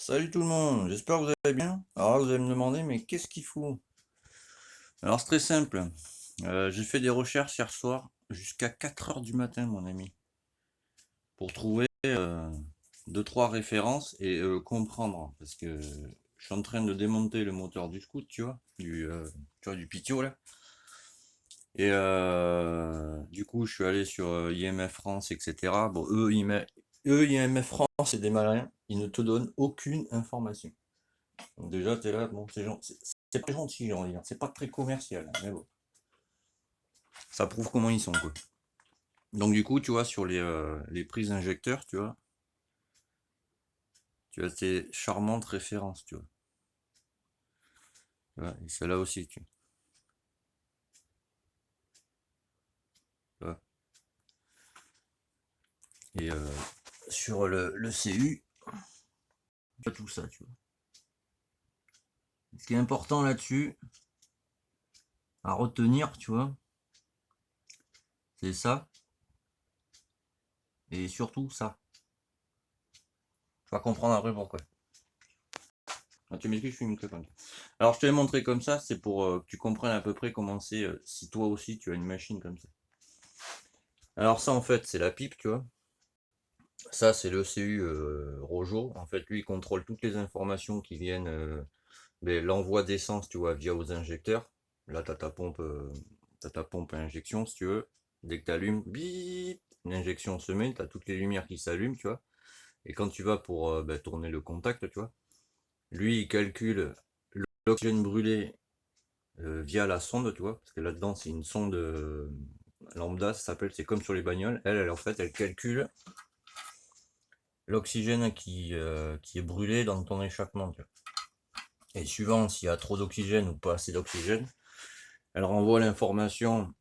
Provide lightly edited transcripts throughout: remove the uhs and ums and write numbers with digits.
Salut tout le monde, j'espère que vous allez bien. Alors là, vous allez me demander, mais qu'est-ce qu'il faut? Alors c'est très simple. J'ai fait des recherches hier soir jusqu'à 4 heures du matin, mon ami, pour trouver 2-3 références et comprendre. Parce que je suis en train de démonter le moteur du scoot, du Pitio là. Et du coup, je suis allé sur IMF France, etc. Bon, IMF France, c'est des malins, ils ne te donnent aucune information. Donc déjà, t'es là, bon, c'est pas gentil, j'ai envie de dire. C'est pas très commercial, mais bon. Ça prouve comment ils sont, quoi. Donc du coup, tu vois, sur les prises injecteurs, tu as ces charmantes références, tu vois. Et celle-là aussi, vois. Et sur le CU, tu as tout ça, tu vois. Ce qui est important là-dessus, à retenir, tu vois, c'est ça, et surtout ça. Tu vas comprendre après pourquoi. Ah, tu m'excuses, je suis une comme ça. Alors, je te l'ai montré comme ça, c'est pour que tu comprennes à peu près comment c'est si toi aussi tu as une machine comme ça. Alors, ça, en fait, c'est la pipe, tu vois. Ça, c'est l'ECU Rojo. En fait, lui, il contrôle toutes les informations qui viennent, l'envoi d'essence, tu vois, via aux injecteurs. Là, t'as ta pompe à injection, si tu veux. Dès que tu allumes, bip, l'injection se met, tu as toutes les lumières qui s'allument, tu vois. Et quand tu vas pour tourner le contact, tu vois, lui, il calcule l'oxygène brûlé via la sonde, tu vois, parce que là-dedans, c'est une sonde lambda, ça s'appelle, c'est comme sur les bagnoles. En fait, elle calcule l'oxygène qui est brûlé dans ton échappement, tu vois. Et suivant s'il y a trop d'oxygène ou pas assez d'oxygène, elle renvoie l'information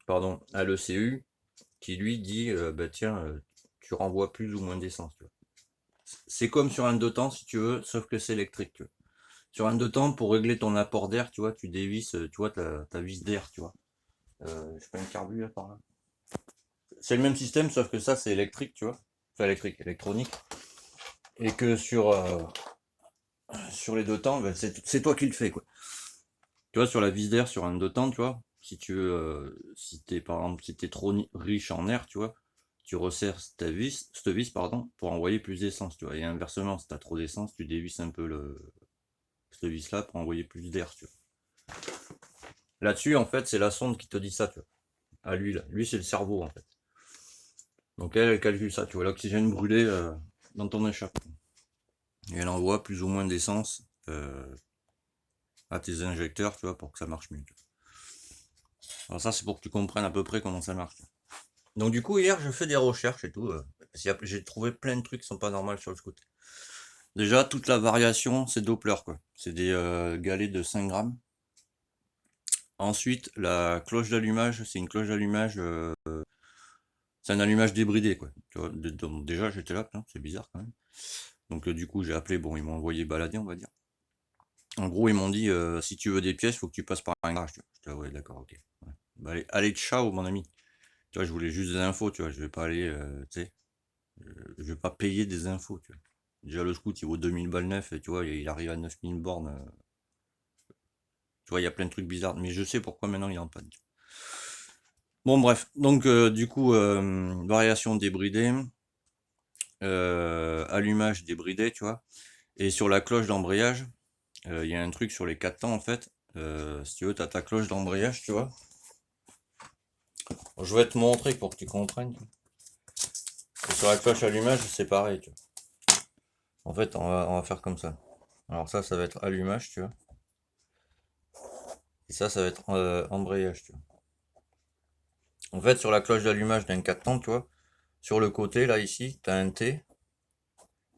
pardon, à l'ECU qui lui dit tiens, tu renvoies plus ou moins d'essence. C'est comme sur un deux temps si tu veux, sauf que c'est électrique. Tu vois. Sur un deux temps, pour régler ton apport d'air, tu vois, tu dévisses, tu vois, ta vis d'air, tu vois. Je fais un carbu là par là. C'est le même système, sauf que ça c'est électrique, tu vois. Enfin électrique, électronique. Et que sur les deux temps, c'est toi qui le fais, quoi. Tu vois, sur la vis d'air, sur un deux temps, tu vois, si tu veux, si t'es par exemple, si t'es trop riche en air, tu vois, tu resserres cette vis, pardon, pour envoyer plus d'essence, tu vois. Et inversement, si t'as trop d'essence, tu dévisses un peu cette vis là pour envoyer plus d'air, tu vois. Là-dessus, en fait, c'est la sonde qui te dit ça, tu vois. À lui, là. Lui, c'est le cerveau, en fait. Donc elle calcule ça, tu vois, l'oxygène brûlé dans ton échappement. Et elle envoie plus ou moins d'essence à tes injecteurs, tu vois, pour que ça marche mieux. Alors ça, c'est pour que tu comprennes à peu près comment ça marche. Donc du coup, hier, je fais des recherches et tout. J'ai trouvé plein de trucs qui sont pas normaux sur le scoot. Déjà, toute la variation, c'est Doppler, quoi. C'est des galets de 5 grammes. Ensuite, la cloche d'allumage, c'est une cloche d'allumage, c'est un allumage débridé, quoi. Tu vois, donc déjà, j'étais là, c'est bizarre quand même. Donc du coup, j'ai appelé, bon, ils m'ont envoyé balader, on va dire. En gros, ils m'ont dit, si tu veux des pièces, faut que tu passes par un garage. J'étais, ouais, d'accord, ok. Ouais. Bah, allez, ciao, mon ami. Tu vois, je voulais juste des infos, tu vois, je vais pas aller, tu sais, je vais pas payer des infos, tu vois. Déjà, le scoot, il vaut 2000 balles neuf, et tu vois, il arrive à 9000 bornes. Tu vois, il y a plein de trucs bizarres, mais je sais pourquoi maintenant il est en panne. Bon, bref, donc, du coup, variation débridée, allumage débridé, tu vois. Et sur la cloche d'embrayage, il y a un truc sur les 4 temps, en fait. Si tu veux, tu as ta cloche d'embrayage, tu vois. Je vais te montrer pour que tu comprennes. Et sur la cloche allumage, c'est pareil, tu vois. En fait, on va faire comme ça. Alors ça va être allumage, tu vois. Et ça va être embrayage, tu vois. En fait, sur la cloche d'allumage d'un 4 temps, tu vois, sur le côté, là, ici, tu as un T,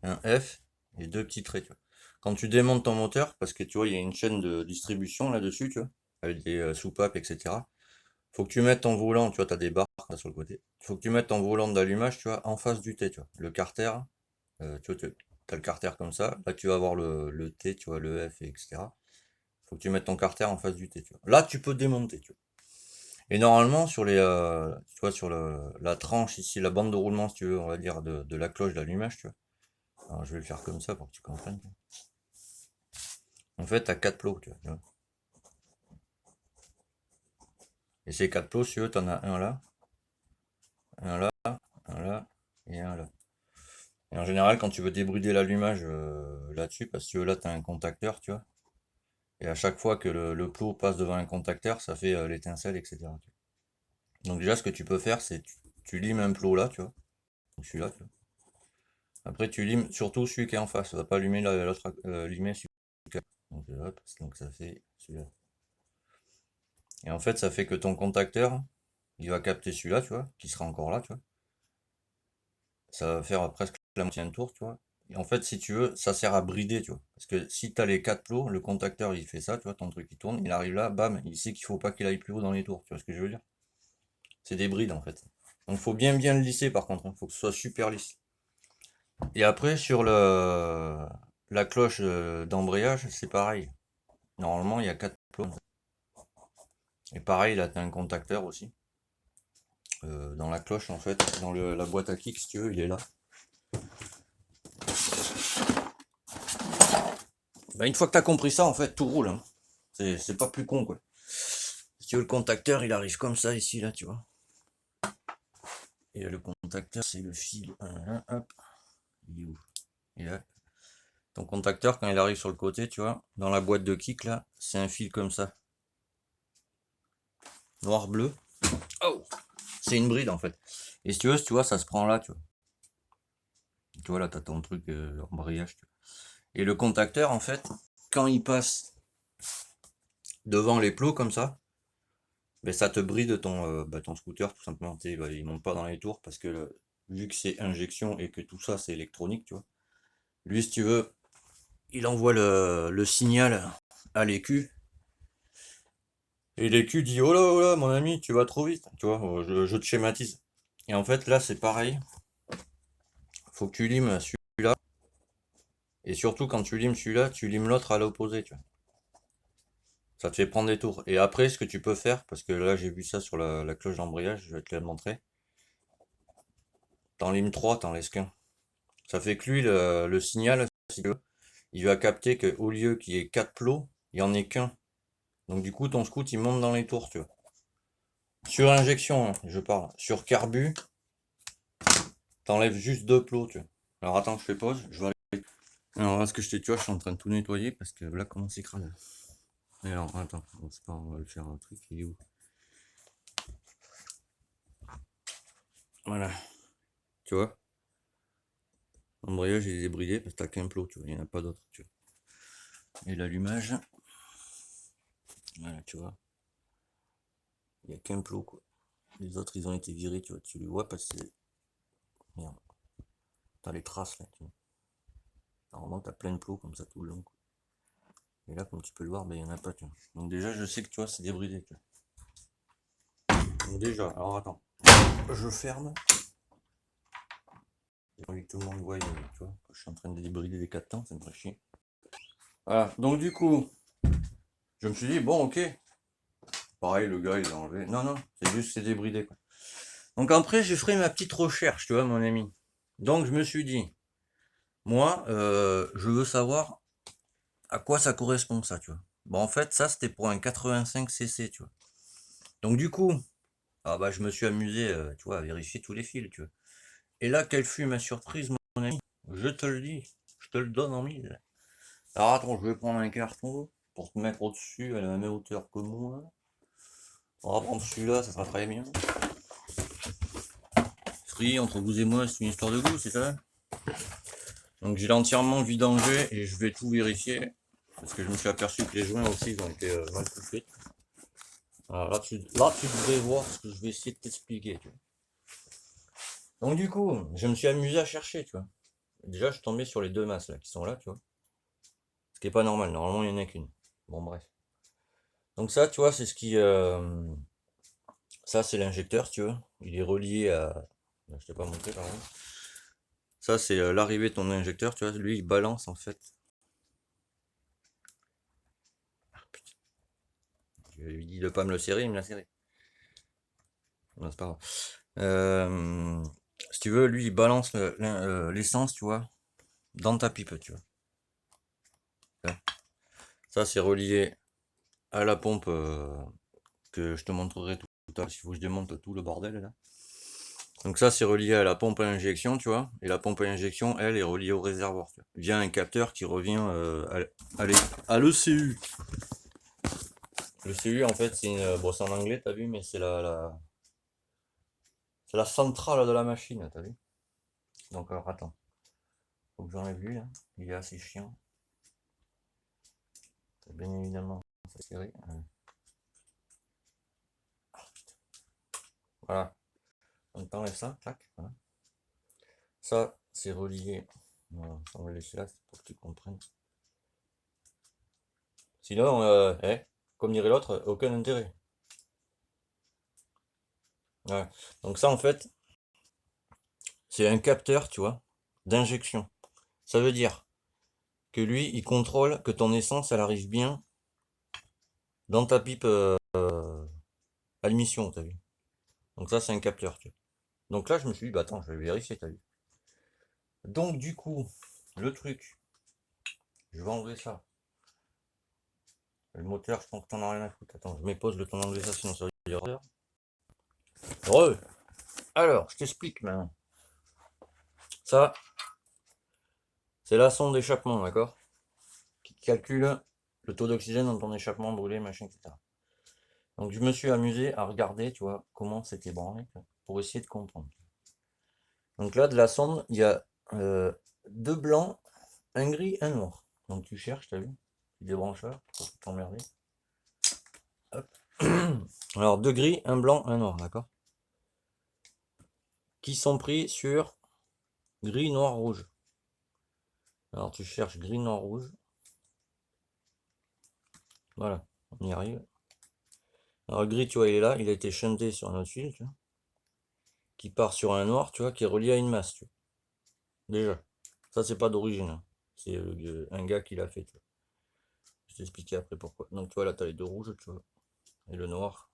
un F et deux petits traits, tu vois. Quand tu démontes ton moteur, parce que tu vois, il y a une chaîne de distribution là-dessus, tu vois, avec des soupapes, etc. Faut que tu mettes ton volant, tu vois, tu as des barres là, sur le côté. Faut que tu mettes ton volant d'allumage, tu vois, en face du T, tu vois. Le carter, tu vois, tu as le carter comme ça. Là, tu vas avoir le T, tu vois, le F, etc. Faut que tu mettes ton carter en face du T, tu vois. Là, tu peux démonter, tu vois. Et normalement, tu vois, sur la tranche ici, la bande de roulement, si tu veux, on va dire, de la cloche d'allumage, tu vois. Alors je vais le faire comme ça pour que tu comprennes. En fait, t'as 4 plots, tu vois. Et ces 4 plots, si tu veux, t'en as un là, un là, un là et un là. Et en général, quand tu veux débrider l'allumage là-dessus, parce que là, tu as un contacteur, tu vois. Et à chaque fois que le plot passe devant un contacteur, ça fait l'étincelle, etc. Donc déjà, ce que tu peux faire, c'est tu limes un plot là, tu vois. Donc celui-là, tu vois. Après, tu limes surtout celui qui est en face. Ça va pas allumer l'autre, limer celui qui est. Donc, hop, donc ça fait celui-là. Et en fait, ça fait que ton contacteur, il va capter celui-là, tu vois, qui sera encore là, tu vois. Ça va faire presque la moitié d'un tour, tu vois. Et en fait, si tu veux, ça sert à brider, tu vois. Parce que si tu as les 4 plots, le contacteur, il fait ça, tu vois, ton truc, il tourne, il arrive là, bam, il sait qu'il faut pas qu'il aille plus haut dans les tours, tu vois ce que je veux dire? C'est des brides, en fait. Donc, faut bien le lisser, par contre, hein. Faut que ce soit super lisse. Et après, sur la cloche d'embrayage, c'est pareil. Normalement, il y a 4 plots. Et pareil, là, tu as un contacteur aussi. Dans la cloche, en fait, dans la boîte à kick, si tu veux, il est là. Bah, une fois que tu as compris ça, en fait, tout roule, hein. C'est pas plus con, quoi. Si tu veux, le contacteur, il arrive comme ça, ici, là, tu vois. Et le contacteur, c'est le fil. Hop. Il est où? Il est là. Ton contacteur, quand il arrive sur le côté, tu vois, dans la boîte de kick, là, c'est un fil comme ça. Noir-bleu. Oh! C'est une bride, en fait. Et si tu vois, ça se prend là, tu vois. Tu vois, là, t'as ton truc embrayage, tu vois. Et le contacteur, en fait, quand il passe devant les plots comme ça, ben, ça te bride ton scooter, tout simplement. Il monte pas dans les tours parce que vu que c'est injection et que tout ça, c'est électronique, tu vois. Lui, si tu veux, il envoie le signal à l'écu. Et l'écu dit oh là, mon ami, tu vas trop vite. Tu vois, je te schématise. Et en fait, là, c'est pareil. Faut que tu limes celui-là. Et surtout, quand tu limes celui-là, tu limes l'autre à l'opposé, tu vois. Ça te fait prendre des tours. Et après, ce que tu peux faire, parce que là, j'ai vu ça sur la cloche d'embrayage, je vais te la montrer. T'en limes 3, t'en laisses qu'un. Ça fait que lui, le signal, si tu veux, il va capter qu'au lieu qu'il y ait 4 plots, il n'y en ait qu'un. Donc du coup, ton scoot, il monte dans les tours, tu vois. Sur injection, hein, je parle. Sur carbu, t'enlèves juste 2 plots, tu vois. Alors attends, je fais pause, je vais aller. Alors là, ce que tu vois, je suis en train de tout nettoyer parce que là, comment c'est crade. Et alors, attends, c'est pas, on va le faire un truc, il est où? Voilà, tu vois. L'embrayage il est débridé parce que t'as qu'un plot, tu vois, il n'y en a pas d'autre, tu vois. Et l'allumage, voilà, tu vois. Il n'y a qu'un plot, quoi. Les autres, ils ont été virés, tu vois. Tu les vois passer. Merde. T'as les traces, là, tu vois. Normalement, t'as plein de plots comme ça tout le long, quoi. Et là, comme tu peux le voir, ben, il n'y en a pas, tu vois. Donc déjà, je sais que, tu vois, c'est débridé, tu vois. Donc déjà, alors attends. Je ferme. J'ai envie que tout le monde voie, tu vois. Je suis en train de débrider les 4 temps, ça me ferait chier. Voilà, donc du coup, je me suis dit, bon, ok. Pareil, le gars, il a enlevé. Non, non, c'est juste, c'est débridé, quoi. Donc après, j'ai fait ma petite recherche, tu vois, mon ami. Donc je me suis dit, moi, je veux savoir à quoi ça correspond, ça, tu vois. Bon, en fait, ça, c'était pour un 85cc, tu vois. Donc du coup, ah bah, je me suis amusé, tu vois, à vérifier tous les fils, tu vois. Et là, quelle fut ma surprise, mon ami? Je te le dis, je te le donne en mille. Alors attends, je vais prendre un carton pour te mettre au-dessus à la même hauteur que moi. On va prendre celui-là, ça sera très bien. Free, entre vous et moi, c'est une histoire de goût, c'est ça? Donc j'ai entièrement vidangé et je vais tout vérifier. Parce que je me suis aperçu que les joints aussi ils ont été mal coupés. Alors là tu devrais voir ce que je vais essayer de t'expliquer. Donc du coup, je me suis amusé à chercher, tu vois. Déjà, je suis tombé sur les deux masses là qui sont là, tu vois. Ce qui est pas normal, normalement il n'y en a qu'une. Bon bref. Donc ça, tu vois, c'est ce qui. Ça, c'est l'injecteur, si tu veux. Il est relié à. Je t'ai pas montré par exemple. Ça, c'est l'arrivée de ton injecteur, tu vois. Lui, il balance en fait. Ah, putain. Je lui dis de pas me le serrer, il me l'a serré. Non, c'est pas grave. Si tu veux, lui, il balance l'essence, tu vois. dans ta pipe, tu vois. Ça, c'est relié à la pompe que je te montrerai tout à l'heure. Il faut que je démonte tout le bordel là. Donc ça, c'est relié à la pompe à injection, tu vois. Et la pompe à injection, elle, est reliée au réservoir, tu vois, via un capteur qui revient à l'ECU. Le CU, en fait, c'est une... Bon, c'est en anglais, t'as vu, mais c'est c'est la centrale de la machine, t'as vu. Donc, alors, attends. Faut que j'enlève lui, là. Il est assez chiant. Bien évidemment, c'est serré. Voilà. Donc, t'enlèves ça, tac, voilà. Ça, c'est relié. Voilà, on va le laisser là, c'est pour que tu comprennes. Sinon, comme dirait l'autre, aucun intérêt. Ouais. Donc ça, en fait, c'est un capteur, tu vois, d'injection. Ça veut dire que lui, il contrôle que ton essence, elle arrive bien dans ta pipe à l'émission, t'as vu. Donc ça, c'est un capteur, tu vois. Donc là, je me suis dit, bah attends, je vais vérifier, t'as vu. Donc du coup, le truc, je vais enlever ça. Le moteur, je pense que t'en as rien à foutre. Attends, je mets pause le temps d'enlever ça, sinon ça va dire erreur. Heureux. Alors, je t'explique maintenant. Ça, c'est la sonde d'échappement, d'accord, qui calcule le taux d'oxygène dans ton échappement brûlé, machin, etc. Donc je me suis amusé à regarder, tu vois, comment c'était branlé, pour essayer de comprendre. Donc là, de la sonde, il y a deux blancs, un gris, un noir. Donc tu cherches, t'as vu? Tu débranches là, pour t'emmerder. Hop. Alors deux gris, un blanc, un noir, d'accord? Qui sont pris sur gris, noir, rouge. Alors tu cherches gris, noir, rouge. Voilà, on y arrive. Alors le gris, tu vois, il est là, il a été shunté sur un autre fil, tu vois, qui part sur un noir, tu vois, qui est relié à une masse, tu vois. Déjà, ça c'est pas d'origine, hein. C'est un gars qui l'a fait, tu vois. Je t'expliquer après pourquoi. Donc tu vois là, tu as les deux rouges, tu vois, et le noir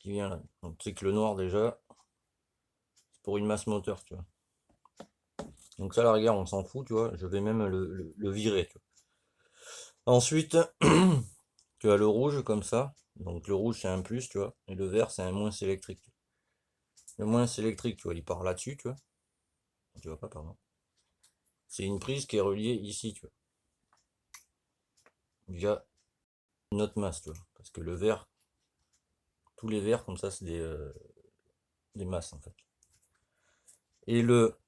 qui vient là. Donc tu sais que le noir déjà, c'est pour une masse moteur, tu vois. Donc ça, la rigueur, on s'en fout, tu vois. Je vais même le virer, tu vois. Ensuite, tu as le rouge comme ça. Donc le rouge, c'est un plus, tu vois. Et le vert, c'est un moins électrique. Le moins électrique, tu vois, il part là-dessus, tu vois. Tu vois pas, pardon. C'est une prise qui est reliée ici, tu vois. Via une autre masse, tu vois. Parce que le vert, tous les verts comme ça, c'est des masses, en fait. Et le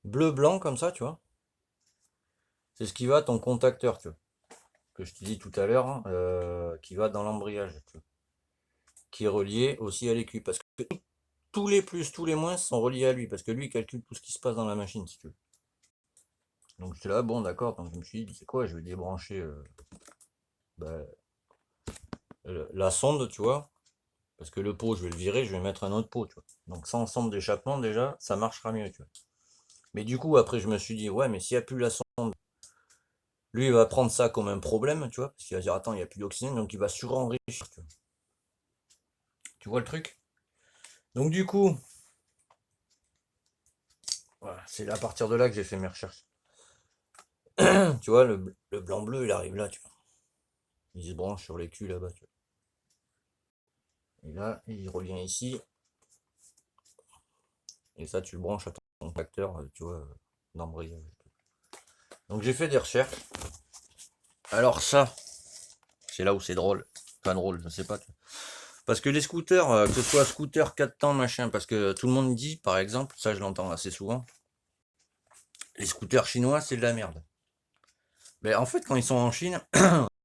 bleu-blanc comme ça, tu vois, c'est ce qui va à ton contacteur, tu vois, que je te dis tout à l'heure, hein, qui va dans l'embrayage, tu vois, qui est relié aussi à l'écu, parce que tous les plus, tous les moins sont reliés à lui, parce que lui, il calcule tout ce qui se passe dans la machine, si tu veux. Donc j'étais là, bon, d'accord, donc je me suis dit, c'est quoi, je vais débrancher bah, la sonde, tu vois, parce que le pot, je vais le virer, je vais mettre un autre pot, tu vois. Donc sans sonde d'échappement, déjà, ça marchera mieux, tu vois. Mais du coup, après, je me suis dit, ouais, mais s'il n'y a plus la sonde, lui, il va prendre ça comme un problème, tu vois, parce qu'il va dire, attends, il n'y a plus d'oxygène, donc il va surenrichir, tu vois. Tu vois le truc? Donc du coup, voilà, c'est à partir de là que j'ai fait mes recherches. Tu vois, le blanc-bleu, il arrive là, tu vois. Il se branche sur les culs là-bas, tu vois. Et là, il revient ici. Et ça, tu le branches à ton facteur, tu vois, d'embrayage. Donc j'ai fait des recherches. Alors ça, c'est là où c'est drôle. Pas drôle, je sais pas. Parce que les scooters, que ce soit scooter 4 temps, machin, parce que tout le monde dit, par exemple, ça je l'entends assez souvent, les scooters chinois, c'est de la merde. Mais en fait, quand ils sont en Chine,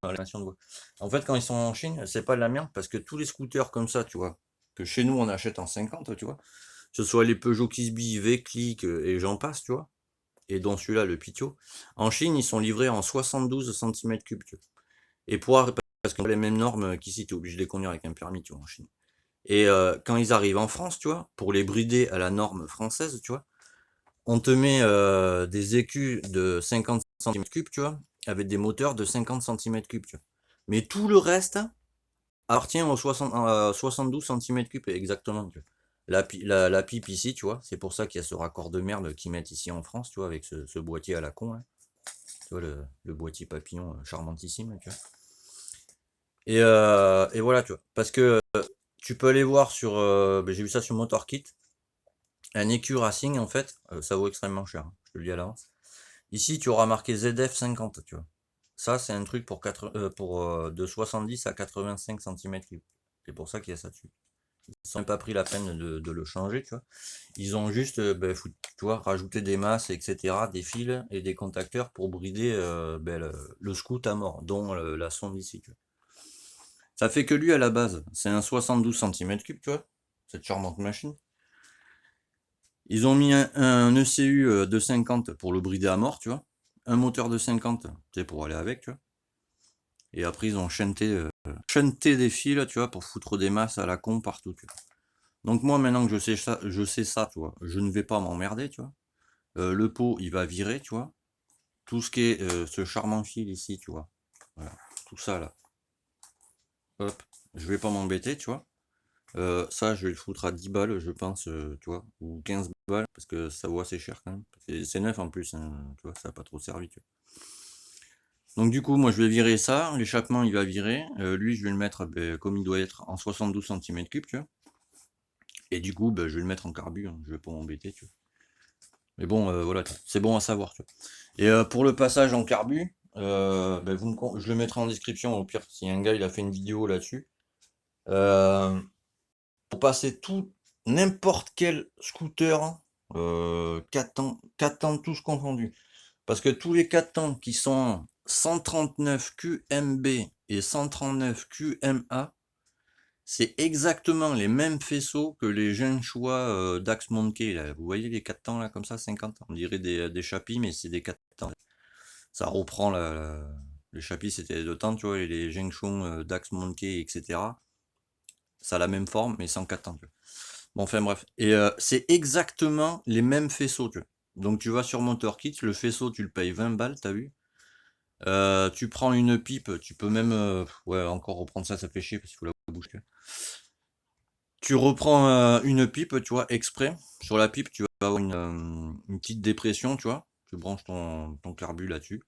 en fait, quand ils sont en Chine, c'est pas de la merde parce que tous les scooters comme ça, tu vois, que chez nous on achète en 50, tu vois, que ce soit les Peugeot Kisby, V-Click et j'en passe, tu vois, et dont celui-là, le Pitio, en Chine, ils sont livrés en 72 cm3, tu vois. Et parce qu'on a les mêmes normes qu'ici, tu es obligé de les conduire avec un permis, tu vois, en Chine. Et quand ils arrivent en France, tu vois, pour les brider à la norme française, tu vois, on te met des écus de 50 cm3, tu vois, avec des moteurs de 50 cm3, tu vois. Mais tout le reste appartient aux 72 cm3 exactement, tu vois. la pipe ici, tu vois. C'est pour ça qu'il y a ce raccord de merde qu'ils mettent ici en France, tu vois, avec ce boîtier à la con, là. Tu vois, le boîtier papillon charmantissime, tu vois. Et voilà, tu vois. Parce que tu peux aller voir sur... ben, j'ai vu ça sur MotorKit. Un EQ Racing, en fait, ça vaut extrêmement cher, hein, je te le dis à l'avance. Ici, tu auras marqué ZF50, tu vois. Ça, c'est un truc de 70 à 85 cm3. C'est pour ça qu'il y a ça dessus. Ils n'ont pas pris la peine de le changer, tu vois. Ils ont juste, tu vois, rajouté des masses, etc., des fils et des contacteurs pour brider le scoot à mort, dont la sonde ici, tu vois. Ça fait que lui, à la base, c'est un 72 cm3, tu vois, cette charmante machine. Ils ont mis un ECU de 50 pour le brider à mort, tu vois. Un moteur de 50, tu sais, pour aller avec, tu vois. Et après, ils ont shunté des fils, tu vois, pour foutre des masses à la con partout, tu vois. Donc moi, maintenant que je sais ça, tu vois, je ne vais pas m'emmerder, tu vois. Le pot, il va virer, tu vois. Tout ce qui est ce charmant fil ici, tu vois. Voilà, tout ça, là. Hop, je vais pas m'embêter, tu vois. Ça, je vais le foutre à 10 balles, je pense, tu vois, ou 15 balles, parce que ça vaut assez cher quand même. C'est neuf en plus, hein, tu vois, ça n'a pas trop servi, tu vois. Donc du coup, moi, je vais virer ça, l'échappement, il va virer. Lui, je vais le mettre comme il doit être, en 72 cm3, tu vois. Et du coup, je vais le mettre en carbu, hein, je vais pas m'embêter, tu vois. Mais bon, voilà, c'est bon à savoir, tu vois. Et pour le passage en carbu, je le mettrai en description, au pire, si un gars, il a fait une vidéo là-dessus. Pour passer n'importe quel scooter, 4 temps tous confondus. Parce que tous les 4 temps qui sont 139 QMB et 139 QMA, c'est exactement les mêmes faisceaux que les jeunes choix d'Axe Monkey, là. Vous voyez les 4 temps là, comme ça, 50, on dirait des chapis, mais c'est des 4 temps. Ça reprend les chapis, c'était les 2 temps, tu vois, et les Junction d'Axe Monkey, etc. Ça a la même forme, mais sans 4 temps, tu vois. Bon, enfin bref. Et c'est exactement les mêmes faisceaux, tu vois. Donc tu vas sur MotorKit, le faisceau, tu le payes 20 balles, t'as vu. Tu prends une pipe, tu peux même... ouais, encore reprendre ça, ça fait chier, parce qu'il faut la bouche. Tu reprends une pipe, tu vois, exprès. Sur la pipe, tu vas avoir une petite dépression, tu vois. Tu branches ton carbu là-dessus.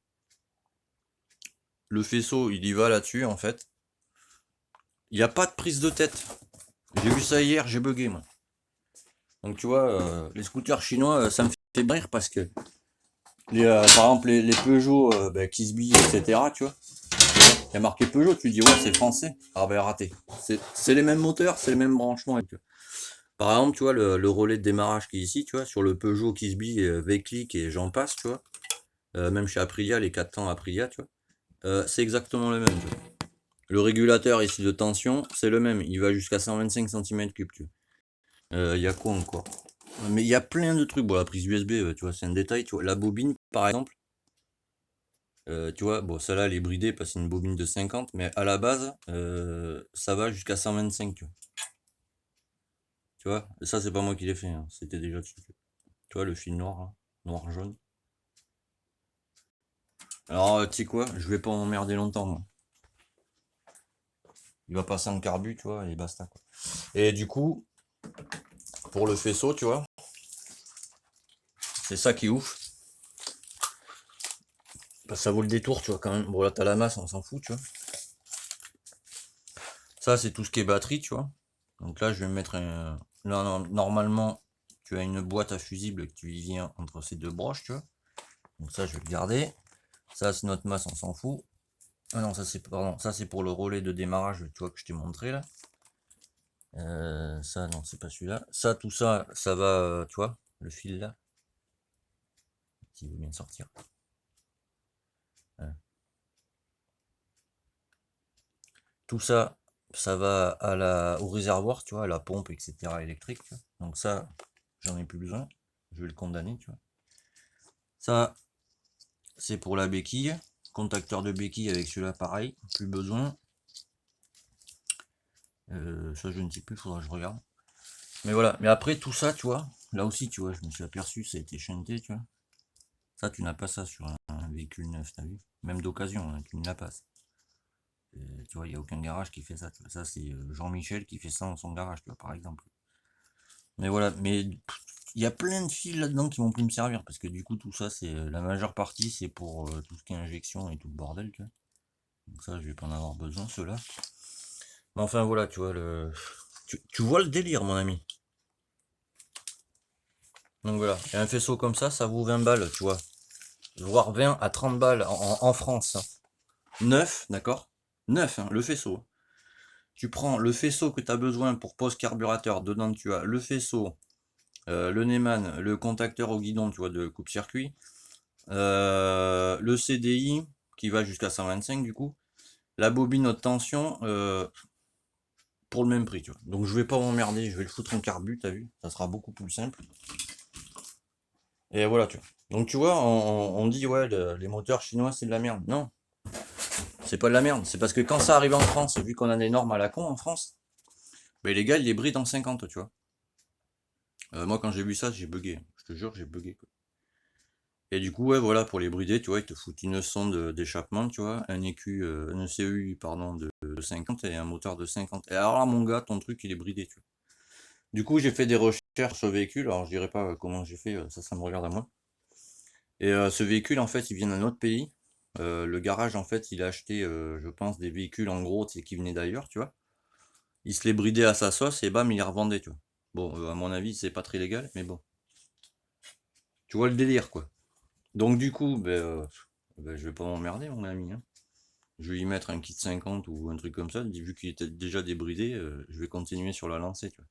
Le faisceau, il y va là-dessus, en fait. Il n'y a pas de prise de tête. J'ai vu ça hier, j'ai bugué, moi. Donc tu vois, les scooters chinois, ça me fait rire parce que par exemple les Peugeot Kisby, etc. Tu vois, il y a marqué Peugeot, tu dis ouais c'est français. Ah ben raté. C'est les mêmes moteurs, c'est les mêmes branchements. Par exemple, tu vois, le relais de démarrage qui est ici, tu vois, sur le Peugeot Kisby, V-Click et j'en passe, tu vois. Même chez Aprilia, les 4 temps Aprilia, tu vois. C'est exactement le même, tu vois. Le régulateur ici de tension, c'est le même. Il va jusqu'à 125 cm3, tu vois. Il y a quoi encore? Mais il y a plein de trucs. Bon, la prise USB, tu vois, c'est un détail. Tu vois. La bobine, par exemple, tu vois, bon, celle-là, elle est bridée parce que c'est une bobine de 50, mais à la base, ça va jusqu'à 125, tu vois. Tu vois, et ça, c'est pas moi qui l'ai fait, hein, c'était déjà dessus. Tu vois, le fil noir, hein, noir-jaune. Alors, tu sais quoi, je vais pas m'emmerder longtemps, moi. Il va passer en carbu, tu vois, et basta, quoi. Et du coup, pour le faisceau, tu vois, c'est ça qui est ouf. Parce que ça vaut le détour, tu vois, quand même. Bon, là, t'as la masse, on s'en fout, tu vois. Ça, c'est tout ce qui est batterie, tu vois. Donc là, je vais mettre un... Là, normalement, tu as une boîte à fusible que tu y viens entre ces deux broches, tu vois. Donc ça, je vais le garder. Ça, c'est notre masse, on s'en fout. Ah non, ça, c'est pardon, ça, c'est pour le relais de démarrage, tu vois, que je t'ai montré, là. Ça, non, c'est pas celui-là. Ça, tout ça, ça va, tu vois, le fil, là. Qui veut bien sortir. Voilà. Tout ça, ça va au réservoir, tu vois, à la pompe, etc. électrique, tu vois. Donc ça, j'en ai plus besoin. Je vais le condamner, tu vois. Ça, c'est pour la béquille. Contacteur de béquille avec celui-là, pareil. Plus besoin. Ça, je ne sais plus, faudra que je regarde. Mais voilà. Mais après, tout ça, tu vois, là aussi, tu vois, je me suis aperçu, ça a été chanté, tu vois. Ça, tu n'as pas ça sur un véhicule neuf, t'as vu. Même d'occasion, hein, tu ne l'as pas. Tu vois, il n'y a aucun garage qui fait ça. Tu vois. Ça, c'est Jean-Michel qui fait ça dans son garage, tu vois, par exemple. Mais voilà, mais il y a plein de fils là-dedans qui vont plus me servir, parce que du coup, tout ça, c'est la majeure partie, c'est pour tout ce qui est injection et tout le bordel, tu vois. Donc ça, je vais pas en avoir besoin, ceux-là. Mais enfin, voilà, tu vois, tu vois le délire, mon ami. Donc voilà, et un faisceau comme ça vaut 20 balles, tu vois. Voire 20 à 30 balles en France, hein. Neuf, d'accord? Neuf, hein, le faisceau. Tu prends le faisceau que tu as besoin pour pose carburateur. Dedans, tu as le faisceau, le Neumann, le contacteur au guidon, tu vois, de coupe-circuit. Le CDI, qui va jusqu'à 125 du coup. La bobine haute tension, pour le même prix, tu vois. Donc je vais pas m'emmerder, je vais le foutre en carbu, t'as vu? Ça sera beaucoup plus simple. Et voilà, tu vois. Donc tu vois, on dit, ouais, les moteurs chinois, c'est de la merde. Non, c'est pas de la merde. C'est parce que quand ça arrive en France, vu qu'on a des normes à la con en France, ben les gars, ils les brident en 50, tu vois. Moi, quand j'ai vu ça, j'ai bugué. Je te jure, j'ai bugué, quoi. Et du coup, ouais, voilà, pour les brider, tu vois, ils te foutent une sonde d'échappement, tu vois, un EQ, un ECU, pardon, de 50 et un moteur de 50. Et alors là, mon gars, ton truc, il est bridé, tu vois. Du coup, j'ai fait des recherches sur le véhicule, alors je dirais pas comment j'ai fait, ça me regarde à moi. Et ce véhicule, en fait, il vient d'un autre pays. Le garage, en fait, il a acheté, je pense, des véhicules, en gros, c'est qui venaient d'ailleurs, tu vois. Il se les bridait à sa sauce et bam, il les revendait, tu vois. Bon, à mon avis, c'est pas très légal, mais bon. Tu vois le délire, quoi. Donc du coup, ben, je vais pas m'emmerder, mon ami, hein. Je vais y mettre un kit 50 ou un truc comme ça, vu qu'il était déjà débridé, je vais continuer sur la lancée, tu vois.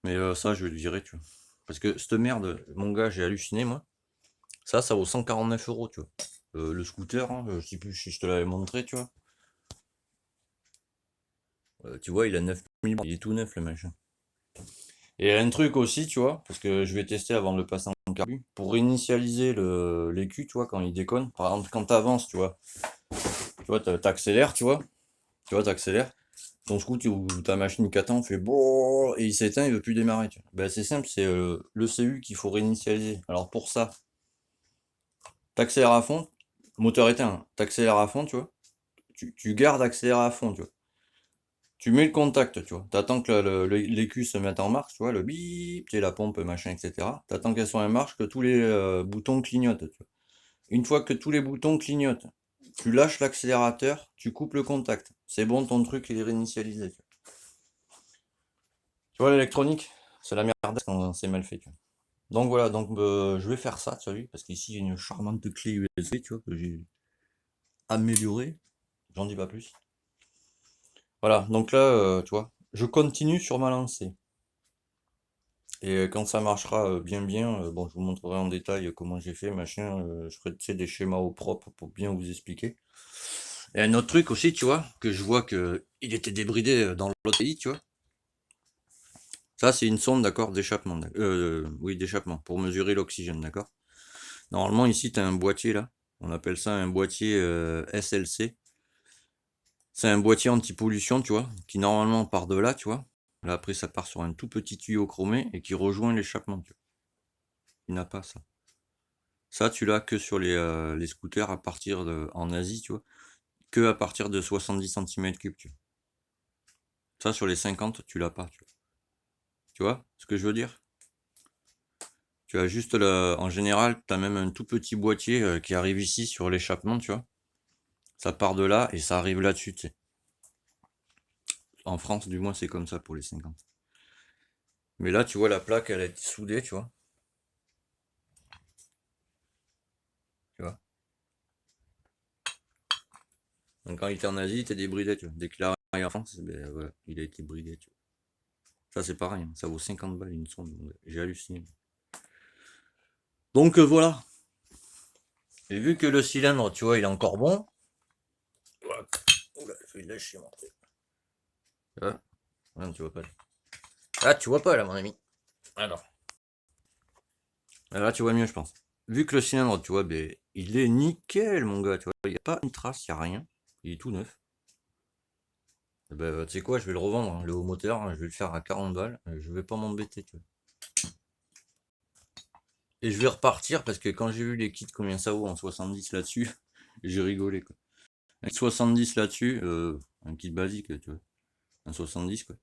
Mais ça, je vais le virer, tu vois. Parce que cette merde, mon gars, j'ai halluciné, moi. Ça vaut 149 euros, tu vois. Le scooter, hein, je sais plus si je te l'avais montré, tu vois. Tu vois, il a 9000 balles, il est tout neuf, le machin. Et un truc aussi, tu vois, parce que je vais tester avant de le passer en carbu, pour initialiser l'écu, tu vois, quand il déconne. Par exemple, quand t'avances, tu vois, t'accélères, tu vois, t'accélères. Ton scooter ou ta machine qui attend fait bon et il s'éteint, il veut plus démarrer, tu vois. Ben, c'est simple, c'est le CU qu'il faut réinitialiser. Alors pour ça, t'accélères à fond, moteur éteint, hein. T'accélères à fond, tu vois. Tu gardes accéléré à fond, tu vois. Tu mets le contact, tu vois. T'attends que l'écu se mette en marche, tu vois, le bip, tu sais, la pompe, machin, etc. T'attends qu'elle soit en marche, que tous les boutons clignotent, tu vois. Une fois que tous les boutons clignotent, tu lâches l'accélérateur, tu coupes le contact. C'est bon, ton truc il est réinitialisé, tu vois. Tu vois, l'électronique, c'est la merde quand c'est mal fait, tu vois. Donc voilà, donc je vais faire ça, tu vois, parce qu'ici j'ai une charmante clé USB, tu vois, que j'ai améliorée. J'en dis pas plus. Voilà, donc là, tu vois, je continue sur ma lancée. Et quand ça marchera bien, bon, je vous montrerai en détail comment j'ai fait, machin, je ferai, tu sais, des schémas au propre pour bien vous expliquer. Et un autre truc aussi, tu vois, que je vois que il était débridé dans l'autre pays, tu vois. Ça, c'est une sonde, d'accord, d'échappement. Oui, d'échappement, pour mesurer l'oxygène, d'accord. Normalement, ici, tu as un boîtier, là. On appelle ça un boîtier SLC. C'est un boîtier anti-pollution, tu vois, qui normalement part de là, tu vois. Là, après, ça part sur un tout petit tuyau chromé et qui rejoint l'échappement, tu vois. Il n'a pas ça. Ça, tu l'as que sur les scooters à partir en Asie, tu vois, que à partir de 70 cm3, tu vois. Ça, sur les 50, tu l'as pas, tu vois. Tu vois ce que je veux dire? Tu as juste en général, tu as même un tout petit boîtier qui arrive ici sur l'échappement, tu vois. Ça part de là et ça arrive là-dessus, tu sais. En France, du moins, c'est comme ça pour les 50. Mais là, tu vois, la plaque, elle a été soudée, tu vois. Tu vois. Donc quand il était en Asie, il était débridé, tu vois. Dès qu'il arrive en France, ben, voilà, il a été bridé, tu vois. Ça, c'est pareil, hein. Ça vaut 50 balles une sonde. J'ai halluciné. Donc voilà. Et vu que le cylindre, tu vois, il est encore bon. Voilà. Oula, je vais lâcher mon truc. Tu vois? Non, tu vois pas. Ah, tu vois pas là, mon ami. Ah non. Là, tu vois mieux, je pense. Vu que le cylindre, tu vois, ben, il est nickel, mon gars. Tu vois, il n'y a pas une trace, il n'y a rien. Il est tout neuf. Eh ben, tu sais quoi, je vais le revendre, hein, le haut moteur, hein, je vais le faire à 40 balles. Je vais pas m'embêter, tu vois. Et je vais repartir parce que quand j'ai vu les kits combien ça vaut en 70 là-dessus, j'ai rigolé, quoi. Un 70 là-dessus, un kit basique, tu vois. Un 70, quoi.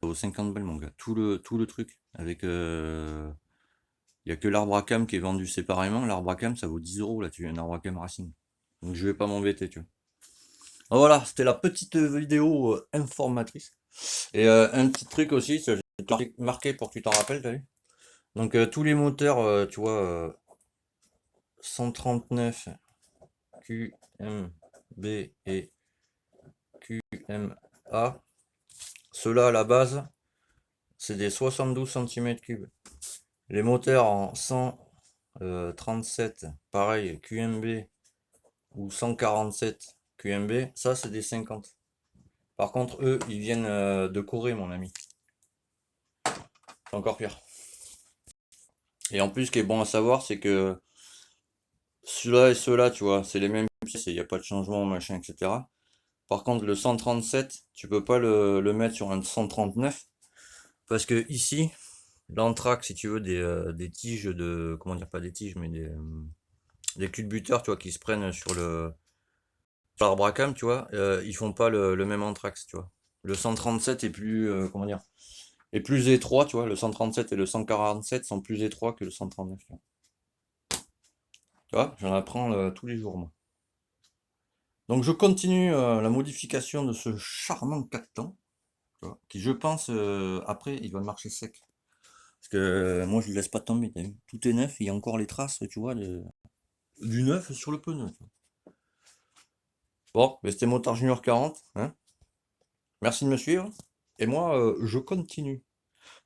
vaut 50 balles, mon gars. Tout le truc. Avec. Il n'y a que l'arbre à cam qui est vendu séparément. L'arbre à cam, ça vaut 10 euros là-dessus. Un arbre à cam racine. Donc je vais pas m'embêter, tu vois. Voilà, c'était la petite vidéo informatrice. Et un petit truc aussi, ça, j'ai marqué pour que tu t'en rappelles, t'as vu? Donc tous les moteurs, tu vois, 139 QMB et QMA, ceux-là à la base, c'est des 72 cm3. Les moteurs en 137, pareil, QMB ou 147 QMB, ça c'est des 50. Par contre, eux, ils viennent de Corée, mon ami. C'est encore pire. Et en plus, ce qui est bon à savoir, c'est que ceux-là et ceux-là, tu vois, c'est les mêmes pièces, il n'y a pas de changement, machin, etc. Par contre, le 137, tu peux pas le mettre sur un 139, parce que ici, l'anthrax, si tu veux, des tiges de, comment dire, pas des tiges, mais des culbuteurs, tu vois, qui se prennent sur l'arbre à cam, tu vois, ils font pas le même anthrax, tu vois. Le 137 est plus, comment dire, est plus étroit, tu vois, le 137 et le 147 sont plus étroits que le 139, tu vois. Tu vois, j'en apprends tous les jours, moi. Donc je continue la modification de ce charmant cactan, tu vois, qui je pense, après, il va marcher sec. Parce que moi, je le laisse pas tomber, t'as vu. Tout est neuf, il y a encore les traces, tu vois, du neuf sur le pneu. Tu vois. Bon, ben, c'était Motard Junior 40, hein. Merci de me suivre. Et moi, je continue.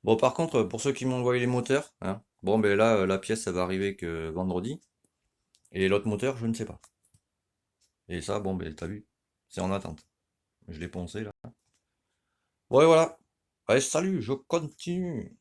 Bon, par contre, pour ceux qui m'ont envoyé les moteurs, hein, bon, ben là, la pièce, ça va arriver que vendredi. Et l'autre moteur, je ne sais pas. Et ça, bon, ben, t'as vu, c'est en attente. Je l'ai poncé, là. Ouais, voilà. Allez, salut, je continue.